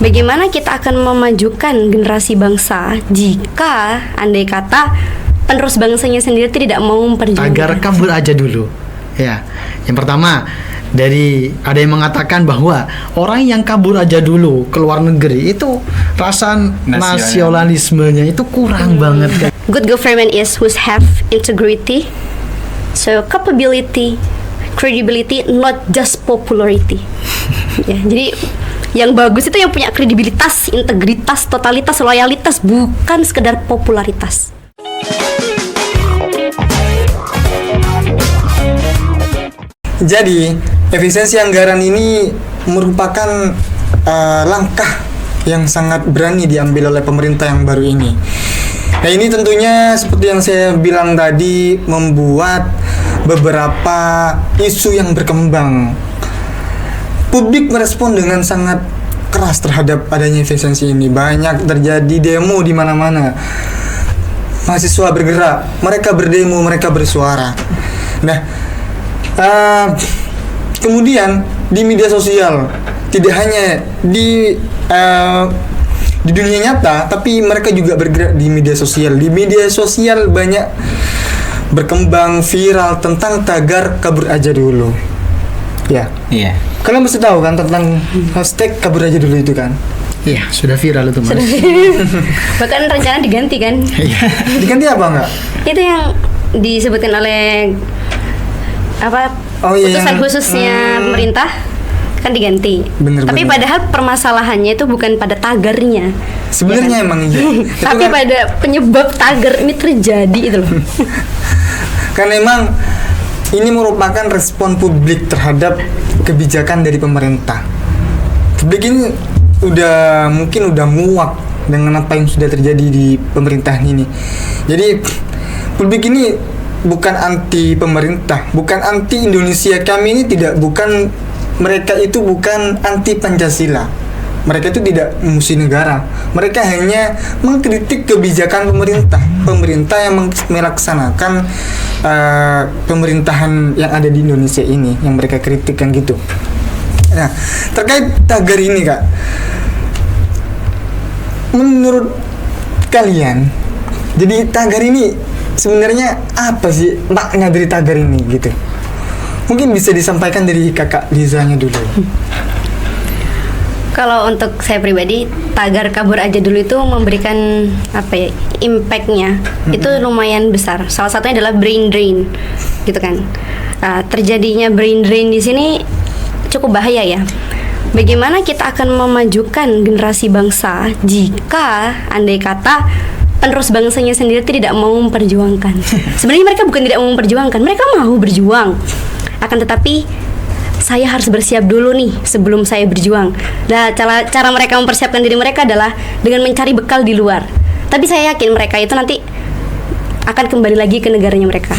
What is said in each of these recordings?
Bagaimana kita akan memajukan generasi bangsa jika andai kata penerus bangsanya sendiri tidak mau memperjuangkan? Tagar kabur aja dulu. Ya, yang pertama dari ada yang mengatakan bahwa orang yang kabur aja dulu ke luar negeri itu rasa nasionalismenya itu kurang banget kan. Good government is who have integrity, so capability, credibility, not just popularity. Ya, jadi yang bagus itu yang punya kredibilitas, integritas, totalitas, loyalitas, bukan sekedar popularitas. Jadi, efisiensi anggaran ini merupakan langkah yang sangat berani diambil oleh pemerintah yang baru ini. Nah, ini tentunya seperti yang saya bilang tadi membuat beberapa isu yang berkembang. Publik merespon dengan sangat keras terhadap adanya efisiensi ini. Banyak terjadi demo di mana-mana. Mahasiswa bergerak, mereka berdemo, mereka bersuara. Nah, kemudian di media sosial, tidak hanya di dunia nyata, tapi mereka juga bergerak di media sosial. Di media sosial banyak berkembang viral tentang tagar kabur aja dulu. Ya. Iya. Kalian mesti tahu kan tentang hashtag kabur aja dulu itu kan? Iya, sudah viral itu, Mas. Bahkan rencana diganti kan? Diganti apa enggak? Itu yang disebutkan oleh putusan khususnya pemerintah kan diganti. Tapi padahal permasalahannya itu bukan pada tagarnya. Sebenarnya ya kan? Emang iya. Tapi kan pada penyebab tagar ini terjadi itu loh. Karena emang ini merupakan respon publik terhadap kebijakan dari pemerintah. Publik ini mungkin udah muak dengan apa yang sudah terjadi di pemerintahan ini. Jadi publik ini bukan anti pemerintah, bukan anti Indonesia. Kami ini mereka itu bukan anti Pancasila. Mereka itu tidak musuh negara. Mereka hanya mengkritik kebijakan pemerintah yang melaksanakan pemerintahan yang ada di Indonesia ini, yang mereka kritikkan gitu. Nah, terkait tagar ini, Kak, menurut kalian, jadi tagar ini sebenarnya apa sih makna dari tagar ini gitu? Mungkin bisa disampaikan dari Kakak Lizanya dulu. Kalau untuk saya pribadi, tagar kabur aja dulu itu memberikan impact-nya itu lumayan besar. Salah satunya adalah brain drain, gitu kan. Terjadinya brain drain di sini cukup bahaya ya. Bagaimana kita akan memajukan generasi bangsa jika andai kata penerus bangsanya sendiri tidak mau memperjuangkan? Sebenarnya mereka bukan tidak mau memperjuangkan, mereka mau berjuang. Akan tetapi saya harus bersiap dulu nih sebelum saya berjuang. Nah, cara mereka mempersiapkan diri mereka adalah dengan mencari bekal di luar. Tapi saya yakin mereka itu nanti akan kembali lagi ke negaranya mereka.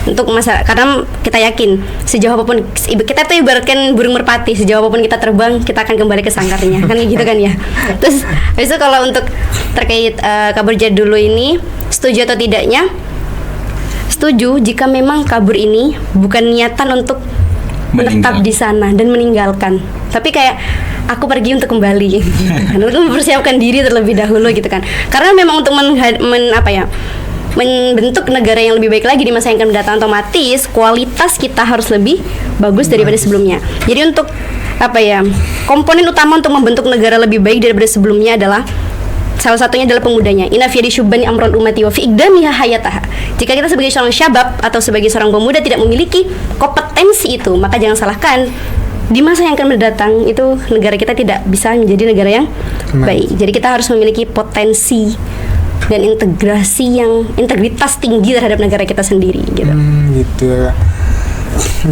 Karena kita yakin sejauh apapun kita tuh ibaratkan burung merpati, sejauh apapun kita terbang, kita akan kembali ke sangkarnya. Kan gitu kan ya. Terus habis itu kalau untuk terkait kabur aja dulu ini, setuju atau tidaknya? Setuju jika memang kabur ini bukan niatan untuk menetap di sana dan meninggalkan, tapi kayak aku pergi untuk kembali untuk mempersiapkan diri terlebih dahulu gitu kan. Karena memang untuk membentuk negara yang lebih baik lagi di masa yang akan mendatang, otomatis kualitas kita harus lebih bagus daripada sebelumnya. Jadi untuk komponen utama untuk membentuk negara lebih baik daripada sebelumnya adalah salah satunya adalah pemudanya. Inna fi syubbani amrul ummati wa fi iqdamiha hayataha. Jika kita sebagai seorang syabab atau sebagai seorang pemuda tidak memiliki kompetensi itu, maka jangan salahkan di masa yang akan mendatang itu negara kita tidak bisa menjadi negara yang baik. Jadi kita harus memiliki potensi dan integritas tinggi terhadap negara kita sendiri gitu. Gitu ya.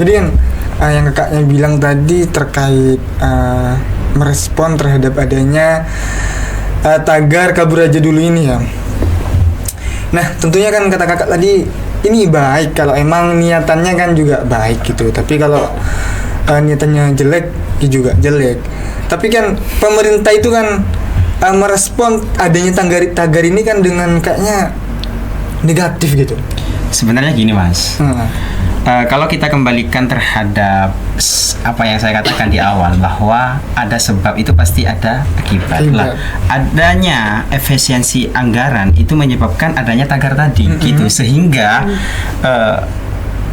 Jadi kan yang kakaknya bilang tadi terkait merespon terhadap adanya tagar kabur aja dulu ini ya. Nah, tentunya kan kata kakak tadi ini baik kalau emang niatannya kan juga baik gitu. Tapi kalau niatannya jelek ya juga jelek. Tapi kan pemerintah itu kan merespon adanya tagar ini kan dengan kayaknya negatif gitu. Sebenarnya gini, Mas. kalau kita kembalikan terhadap apa yang saya katakan di awal, bahwa ada sebab itu pasti ada akibat. Lah, adanya efisiensi anggaran itu menyebabkan adanya tagar tadi, gitu, sehingga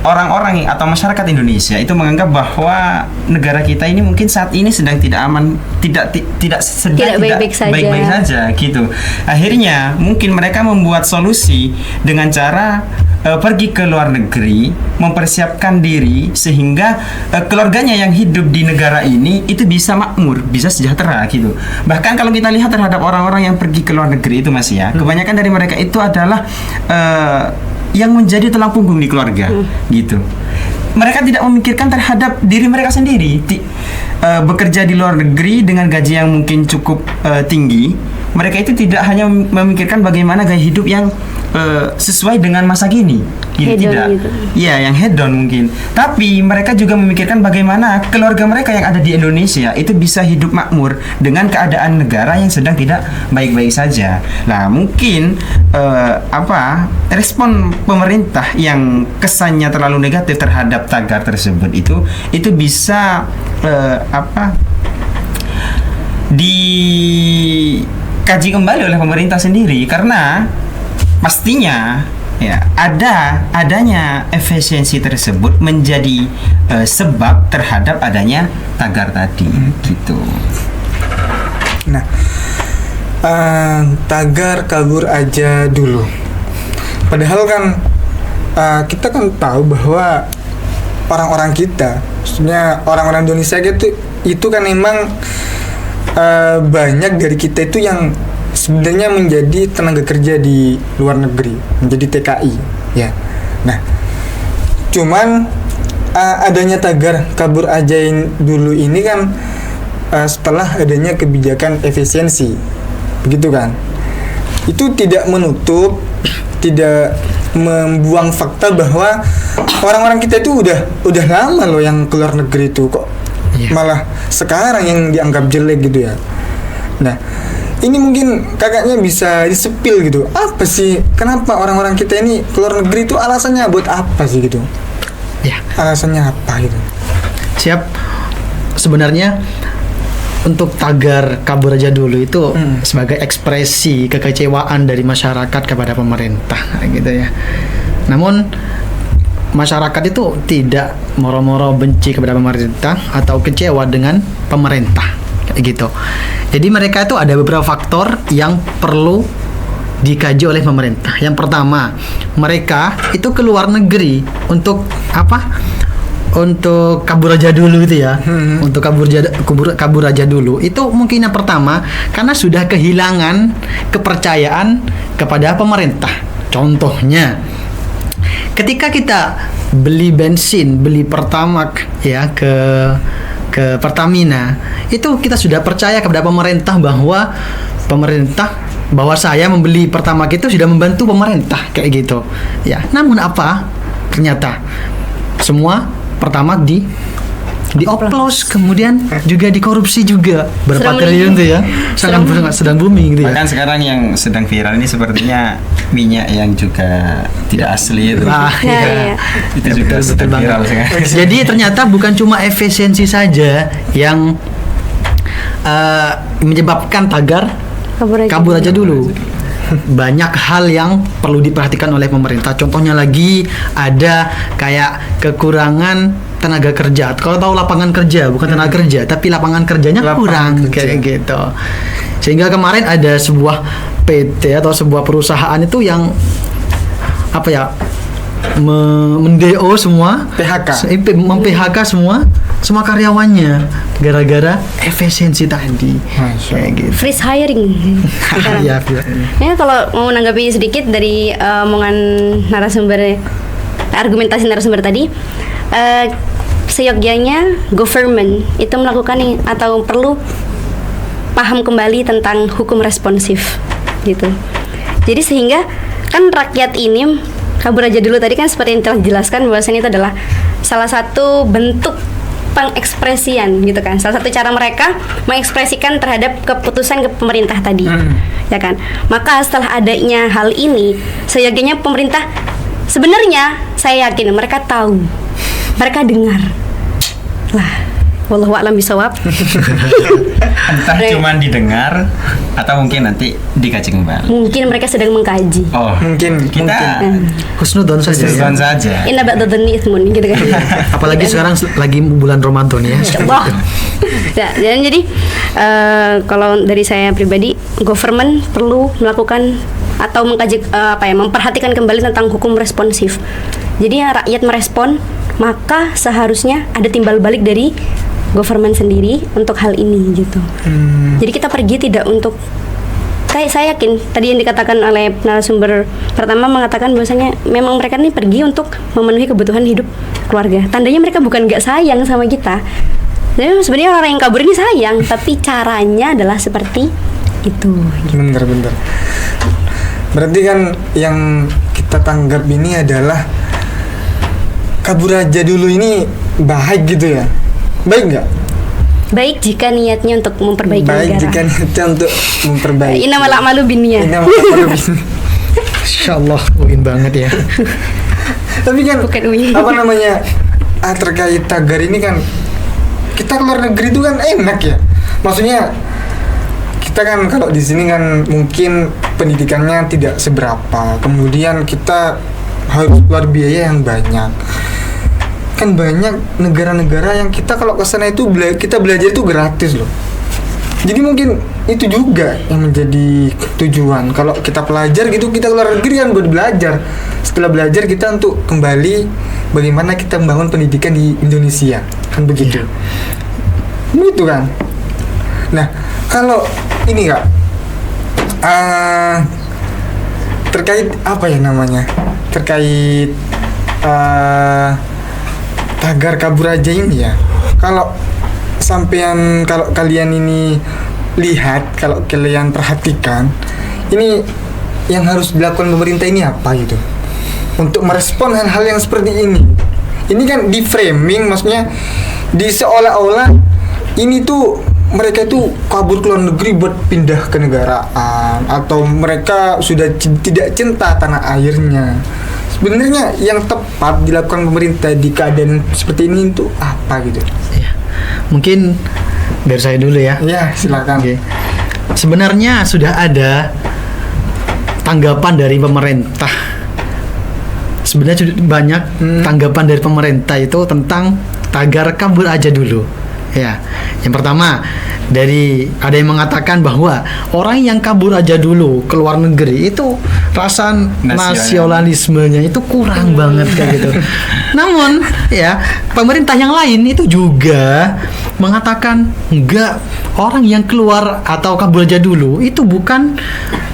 orang-orang atau masyarakat Indonesia itu menganggap bahwa negara kita ini mungkin saat ini sedang tidak aman, tidak baik-baik saja, gitu. Akhirnya mungkin mereka membuat solusi dengan cara pergi ke luar negeri, mempersiapkan diri sehingga keluarganya yang hidup di negara ini itu bisa makmur, bisa sejahtera, gitu. Bahkan kalau kita lihat terhadap orang-orang yang pergi ke luar negeri itu, Mas, ya, kebanyakan dari mereka itu adalah yang menjadi tulang punggung di keluarga, gitu. Mereka tidak memikirkan terhadap diri mereka sendiri. Bekerja di luar negeri dengan gaji yang mungkin cukup tinggi, mereka itu tidak hanya memikirkan bagaimana gaya hidup yang sesuai dengan masa kini, tidak, ya, yang hedon mungkin. Tapi mereka juga memikirkan bagaimana keluarga mereka yang ada di Indonesia itu bisa hidup makmur dengan keadaan negara yang sedang tidak baik-baik saja. Nah, mungkin respon pemerintah yang kesannya terlalu negatif terhadap tagar tersebut itu bisa dikaji kembali oleh pemerintah sendiri, karena pastinya ya adanya efisiensi tersebut menjadi sebab terhadap adanya tagar tadi, gitu. Nah, tagar kabur aja dulu. Padahal kan kita kan tahu bahwa orang-orang kita, maksudnya orang-orang Indonesia itu kan memang banyak dari kita itu yang sebenarnya menjadi tenaga kerja di luar negeri, menjadi TKI, ya. Nah, cuman adanya tagar kabur aja dulu ini kan setelah adanya kebijakan efisiensi, begitu kan? Itu tidak menutup, tidak membuang fakta bahwa orang-orang kita itu udah lama loh yang keluar negeri itu, kok malah sekarang yang dianggap jelek, gitu ya. Nah, ini mungkin kakaknya bisa disepil gitu. Apa sih, kenapa orang-orang kita ini keluar negeri itu alasannya buat apa sih, gitu? Ya. Alasannya apa gitu? Siap. Sebenarnya untuk tagar kabur aja dulu itu sebagai ekspresi kekecewaan dari masyarakat kepada pemerintah, gitu ya. Namun masyarakat itu tidak moro-moro benci kepada pemerintah atau kecewa dengan pemerintah, kayak gitu. Jadi mereka itu ada beberapa faktor yang perlu dikaji oleh pemerintah. Yang pertama, mereka itu keluar negeri untuk apa? Untuk kabur aja dulu itu ya. Untuk kabur aja dulu. Itu mungkin yang pertama karena sudah kehilangan kepercayaan kepada pemerintah. Contohnya, ketika kita beli bensin, beli Pertamax ya ke Pertamina, itu kita sudah percaya kepada pemerintah bahwa saya membeli Pertamax itu sudah membantu pemerintah, kayak gitu ya. Namun apa, ternyata semua Pertamax dioplos, kemudian juga dikorupsi juga berapa triliun tuh ya, sedang booming gitu ya. Bahkan sekarang yang sedang viral ini sepertinya minyak yang juga tidak asli itu. Iya. Itu juga sedang viral sekarang. Jadi ternyata bukan cuma efisiensi saja yang menyebabkan tagar kabur aja dulu. Banyak hal yang perlu diperhatikan oleh pemerintah. Contohnya lagi ada kayak kekurangan tenaga kerja. Kalau tahu lapangan kerja, bukan tenaga kerja, tapi lapangan kerjanya kurang, kayak gitu. Sehingga kemarin ada sebuah PT atau sebuah perusahaan itu yang apa ya, mendeo semua, mem-PHK semua karyawannya gara-gara efisiensi tadi, kayak gitu. Freeze hiring. Ya, ya, kalau mau menanggapi sedikit dari omongan argumentasi narasumber tadi, seyogyanya government itu melakukan atau perlu paham kembali tentang hukum responsif, gitu. Jadi sehingga kan rakyat ini kabur aja dulu tadi kan seperti yang telah dijelaskan bahwasanya itu adalah salah satu bentuk pengekspresian, gitu kan. Salah satu cara mereka mengekspresikan terhadap keputusan pemerintah tadi, ya kan. Maka setelah adanya hal ini, seyogyanya pemerintah, sebenarnya saya yakin mereka tahu mereka dengar lah. Wallahu a'lam bishawab. Entah cuman didengar atau mungkin nanti dikaji kembali. Mungkin mereka sedang mengkaji. Oh, Mungkin. kita Husnudon saja ya. husnuzon saja. Inna ba'dadhanni itsmun gitu kan. Apalagi sekarang lagi bulan Ramadan ya. Allah. Ya, dan jadi kalau dari saya pribadi, government perlu melakukan atau mengkaji memperhatikan kembali tentang hukum responsif. Jadi rakyat merespon, maka seharusnya ada timbal balik dari government sendiri untuk hal ini gitu. Jadi kita pergi tidak untuk kayak saya yakin tadi yang dikatakan oleh narasumber pertama mengatakan bahwasanya memang mereka ini pergi untuk memenuhi kebutuhan hidup keluarga. Tandanya mereka bukan nggak sayang sama kita. Jadi sebenarnya orang yang kabur ini sayang, tapi caranya adalah seperti itu. Bener. Berarti kan yang kita tanggap ini adalah kabur aja dulu ini baik gitu ya? Baik nggak? Baik jika niatnya untuk memperbaiki Baik negara. jika niatnya untuk memperbaiki. Innamal a'malu binniyat. Insya Allah uin banget ya. Tapi kan Bukan UI. apa namanya terkait tagar ini kan kita keluar negeri itu kan enak ya. Maksudnya kita kan kalau di sini kan mungkin pendidikannya tidak seberapa. Kemudian kita harus keluar biaya yang banyak. Kan banyak negara-negara yang kita kalau ke sana itu kita belajar itu gratis loh. Jadi mungkin itu juga yang menjadi tujuan. Kalau kita pelajar gitu, kita keluar negeri kan buat belajar. Setelah belajar kita untuk kembali bagaimana kita membangun pendidikan di Indonesia. Kan begitu. Begitu kan. Nah, kalau ini Kak terkait apa ya namanya? Terkait tagar kabur aja ini ya. Kalau kalian ini lihat, kalau kalian perhatikan, ini yang harus dilakukan pemerintah ini apa gitu untuk merespon hal-hal yang seperti ini. Ini kan di framing, maksudnya di seolah-olah ini tuh mereka itu kabur ke luar negeri buat pindah ke negaraan, atau mereka sudah tidak cinta tanah airnya. Sebenarnya yang tepat dilakukan pemerintah di keadaan seperti ini itu apa gitu? Ya. Mungkin dari saya dulu ya. Ya, silakan. Oke. Sebenarnya sudah ada tanggapan dari pemerintah. Sebenarnya sudah banyak tanggapan dari pemerintah itu tentang tagar kabur aja dulu. Ya. Yang pertama, ada yang mengatakan bahwa orang yang kabur aja dulu ke luar negeri itu rasa nasionalismenya itu kurang banget kayak gitu. Namun ya pemerintah yang lain itu juga mengatakan enggak, orang yang keluar atau kabur aja dulu itu bukan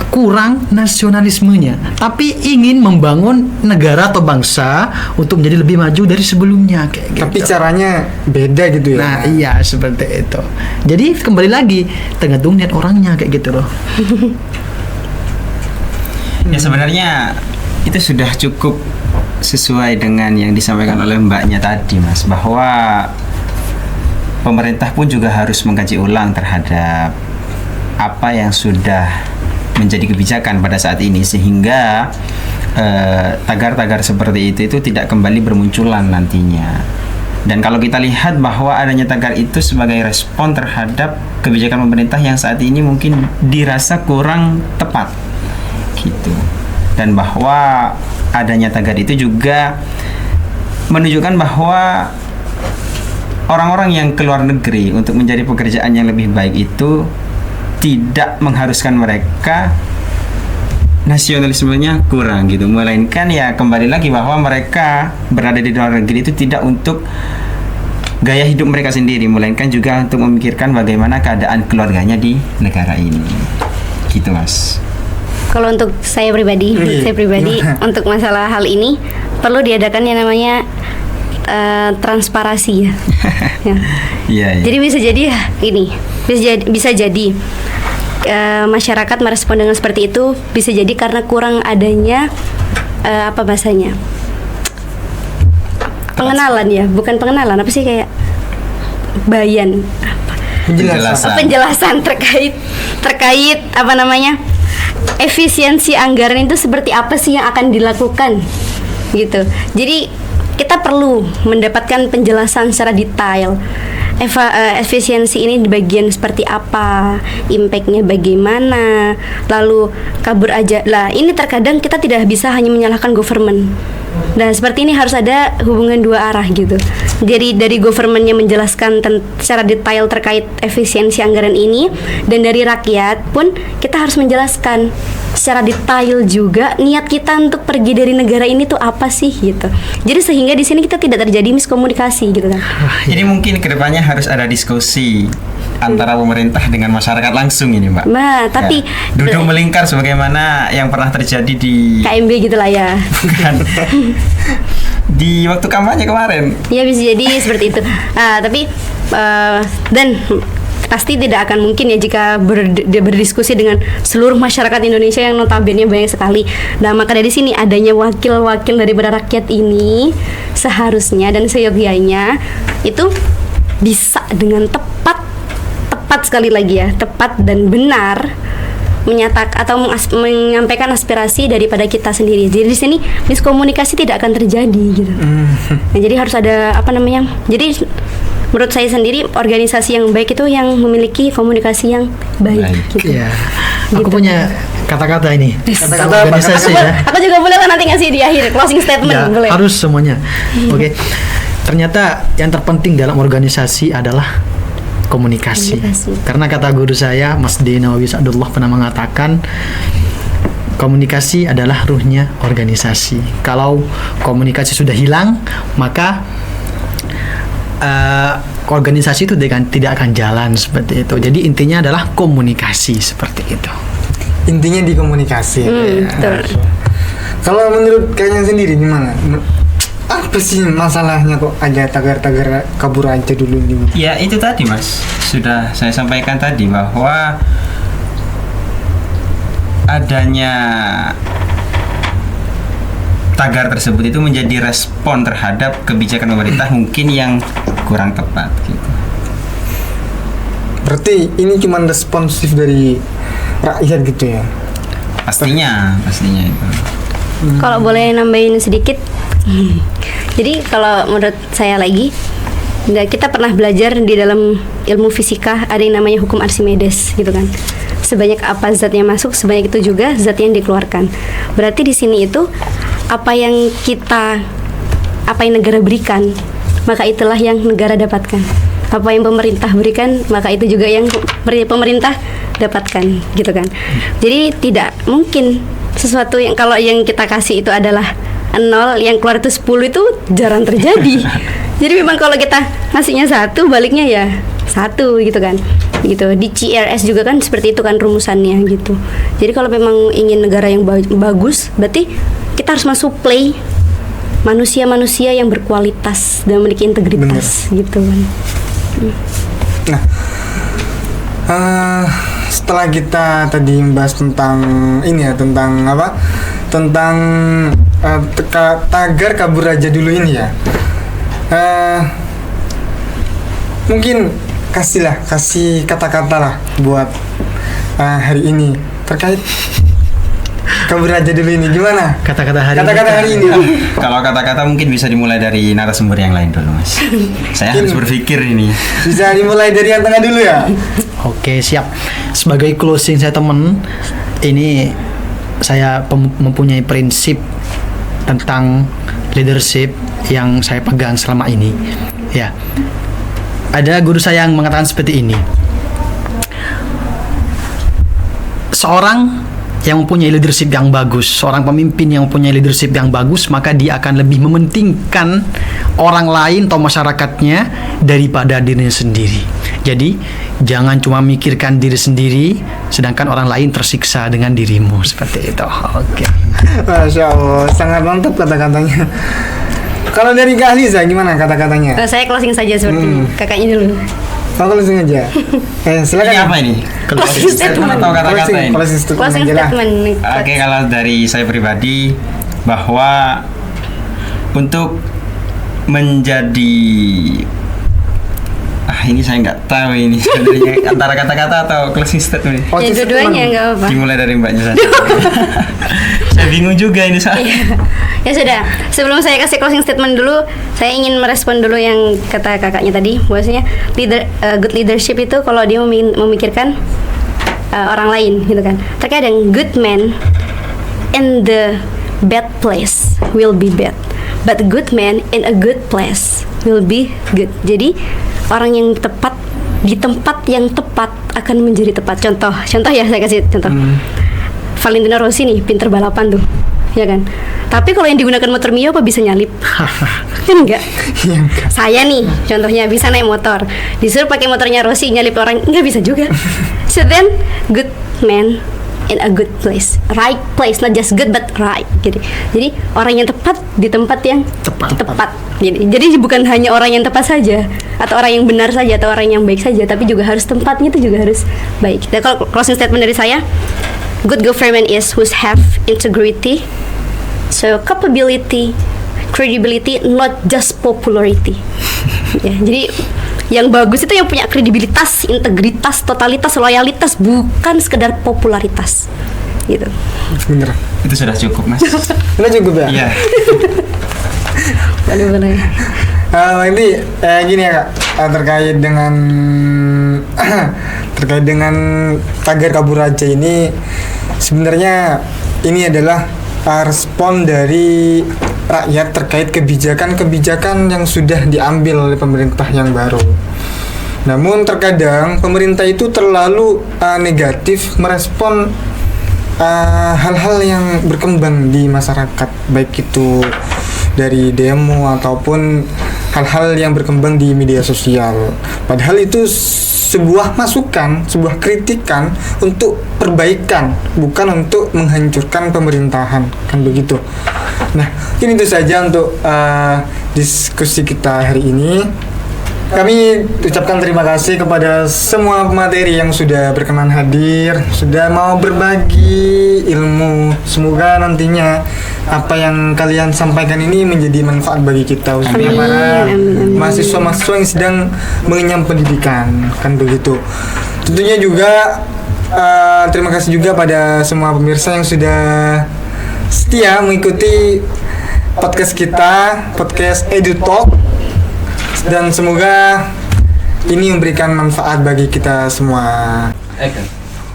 kurang nasionalismenya, tapi ingin membangun negara atau bangsa untuk menjadi lebih maju dari sebelumnya kayak gitu. Tapi caranya beda gitu ya. Nah iya seperti itu. Jadi kembali lagi tergantung niat orangnya kayak gitu loh. Ya sebenarnya itu sudah cukup sesuai dengan yang disampaikan oleh mbaknya tadi Mas, bahwa pemerintah pun juga harus mengkaji ulang terhadap apa yang sudah menjadi kebijakan pada saat ini, sehingga tagar-tagar seperti itu tidak kembali bermunculan nantinya. Dan kalau kita lihat bahwa adanya tagar itu sebagai respon terhadap kebijakan pemerintah yang saat ini mungkin dirasa kurang tepat gitu. Dan bahwa adanya tagar itu juga menunjukkan bahwa orang-orang yang keluar negeri untuk mencari pekerjaan yang lebih baik itu tidak mengharuskan mereka nasionalismenya kurang gitu, melainkan ya kembali lagi bahwa mereka berada di luar negeri itu tidak untuk gaya hidup mereka sendiri, melainkan juga untuk memikirkan bagaimana keadaan keluarganya di negara ini gitu Mas. Kalau untuk saya pribadi untuk masalah hal ini perlu diadakan yang namanya transparasi ya. Iya. Jadi bisa jadi ya ini bisa jadi masyarakat merespon dengan seperti itu, bisa jadi karena kurang adanya apa bahasanya, pengenalan ya, bukan pengenalan, apa sih, kayak bayan penjelasan terkait apa namanya, efisiensi anggaran itu seperti apa sih yang akan dilakukan gitu. Jadi kita perlu mendapatkan penjelasan secara detail. Efisiensi ini di bagian seperti apa, impactnya bagaimana, lalu kabur aja lah. Ini terkadang kita tidak bisa hanya menyalahkan government. Nah, seperti ini harus ada hubungan dua arah gitu. Jadi dari governmentnya menjelaskan secara detail terkait efisiensi anggaran ini, dan dari rakyat pun kita harus menjelaskan secara detail juga niat kita untuk pergi dari negara ini tuh apa sih gitu. Jadi sehingga di sini kita tidak terjadi miskomunikasi gitu kan. Jadi mungkin kedepannya harus ada diskusi antara pemerintah dengan masyarakat langsung ini, Mbak. Nah, tapi duduk melingkar sebagaimana yang pernah terjadi di KMB gitulah ya. Bukan. Di waktu kampanye kemarin. Ya bisa jadi seperti itu. Tapi dan pasti tidak akan mungkin ya jika berdiskusi dengan seluruh masyarakat Indonesia yang notabene banyak sekali. Nah, maka dari sini adanya wakil-wakil daripada rakyat ini seharusnya dan seyogyanya itu bisa dengan tepat sekali lagi ya, tepat dan benar menyatakan atau menyampaikan aspirasi daripada kita sendiri. Jadi di sini miskomunikasi tidak akan terjadi gitu. Nah, jadi harus ada Jadi menurut saya sendiri organisasi yang baik itu yang memiliki komunikasi yang baik. Gitu. Iya. Aku punya kata-kata ini. Kata-kata organisasi ya. Aku juga boleh kan nanti ngasih di akhir closing statement Ya, boleh. harus semuanya. Oke. Ternyata yang terpenting dalam organisasi adalah komunikasi. Karena kata guru saya, Mas Nawawi Sa'dullah, pernah mengatakan komunikasi adalah ruhnya organisasi. Kalau komunikasi sudah hilang, maka organisasi itu tidak akan jalan seperti itu. Jadi intinya adalah komunikasi seperti itu. Intinya di komunikasi. Betul. Kalau menurut kalian sendiri gimana? Apa sih masalahnya kok ada tagar-tagar kabur aja dulu ini? Ya itu tadi Mas, sudah saya sampaikan tadi bahwa adanya tagar tersebut itu menjadi respon terhadap kebijakan pemerintah mungkin yang kurang tepat gitu. Berarti ini cuma responsif dari rakyat gitu ya? Pastinya itu. Kalau boleh nambahin sedikit, jadi kalau menurut saya lagi, kita pernah belajar di dalam ilmu fisika ada yang namanya hukum Archimedes gitu kan. Sebanyak apa zat yang masuk, sebanyak itu juga zat yang dikeluarkan. Berarti di sini itu apa yang negara berikan, maka itulah yang negara dapatkan. Apa yang pemerintah berikan, maka itu juga yang pemerintah dapatkan gitu kan. Jadi tidak mungkin sesuatu yang kalau yang kita kasih itu adalah 0, yang keluar itu 10, itu jarang terjadi. Jadi memang kalau kita ngasihnya 1, baliknya ya 1 gitu kan. Gitu. Di CRS juga kan seperti itu kan rumusannya gitu. Jadi kalau memang ingin negara yang bagus, berarti kita harus mensuplai manusia-manusia yang berkualitas dan memiliki integritas. Bener. Gitu kan. Nah, setelah kita tadi membahas tentang ini ya, tentang apa? Tentang tagar kabur aja dulu ini ya. Mungkin kasih kata-kata lah buat hari ini terkait kabur aja dulu ini, gimana? Kata-kata hari ini. Kalau kata-kata mungkin bisa dimulai dari narasumber yang lain dulu Mas. Saya harus berpikir ini. Bisa dimulai dari yang tengah dulu ya. Oke, siap. Sebagai closing saya teman, ini saya mempunyai prinsip tentang leadership yang saya pegang selama ini. Ya, ada guru saya yang mengatakan seperti ini. Seorang yang mempunyai leadership yang bagus, seorang pemimpin yang mempunyai leadership yang bagus, maka dia akan lebih mementingkan orang lain atau masyarakatnya daripada dirinya sendiri. Jadi jangan cuma mikirkan diri sendiri, sedangkan orang lain tersiksa dengan dirimu, seperti itu. Oke. Masya Allah, sangat mantap kata-katanya. Kalau dari Kak Liza gimana kata-katanya? Saya closing saja seperti kakaknya dulu. Closing aja. Silakan. Ini apa ini? Closing statement atau kata-kata ini? Closing statement. Oke, kalau dari saya pribadi bahwa untuk menjadi ini saya nggak tahu ini sebenarnya antara kata-kata atau closing statement. Ya dua-duanya nggak apa-apa. Dimulai dari mbaknya saja. Saya bingung juga ini soalnya. Ya sudah, sebelum saya kasih closing statement dulu, saya ingin merespon dulu yang kata kakaknya tadi, bahwasanya good leadership itu kalau dia memikirkan orang lain gitu kan. Terkadang good man in the bad place will be bad, but good man in a good place will be good. Jadi orang yang tepat di tempat yang tepat akan menjadi tepat. Contoh ya, saya kasih contoh. Valentino Rossi nih pinter balapan tuh, ya kan. Tapi kalau yang digunakan motor Mio apa bisa nyalip? Kan enggak. Saya nih contohnya bisa naik motor, disuruh pakai motornya Rossi nyalip orang, enggak bisa juga. So then good man in a good place, right place, not just good but right. Jadi orang yang tepat di tempat yang tepat. Jadi bukan hanya orang yang tepat saja, atau orang yang benar saja, atau orang yang baik saja, tapi juga harus tempatnya itu juga harus baik. Dan kalau closing statement dari saya, good government is who have integrity, so capability, credibility, not just popularity. Ya, jadi yang bagus itu yang punya kredibilitas, integritas, totalitas, loyalitas, bukan sekedar popularitas. Gitu. Bener. Itu sudah cukup, Mas. Sudah cukup ya? Iya. Boleh. Ini gini ya Kak, terkait dengan tagar kabur aja ini, sebenarnya ini adalah respon dari rakyat terkait kebijakan-kebijakan yang sudah diambil oleh pemerintah yang baru. Namun terkadang pemerintah itu terlalu negatif merespon hal-hal yang berkembang di masyarakat, baik itu dari demo ataupun hal-hal yang berkembang di media sosial. Padahal itu sebuah masukan, sebuah kritikan untuk perbaikan, bukan untuk menghancurkan pemerintahan, kan begitu. Nah, mungkin itu saja untuk diskusi kita hari ini. Kami ucapkan terima kasih kepada semua pemateri yang sudah berkenan hadir, sudah mau berbagi ilmu. Semoga nantinya apa yang kalian sampaikan ini menjadi manfaat bagi kita, khususnya para mahasiswa-mahasiswa yang sedang mengenyam pendidikan, kan begitu. Tentunya juga terima kasih juga pada semua pemirsa yang sudah setia mengikuti podcast kita, podcast EduTalk, dan semoga ini memberikan manfaat bagi kita semua.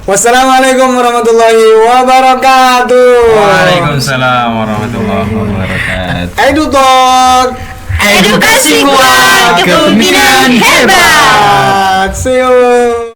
Wassalamualaikum warahmatullahi wabarakatuh. Waalaikumsalam warahmatullahi wabarakatuh. EduTalk, edukasi kuat, kepemimpinan hebat. See you.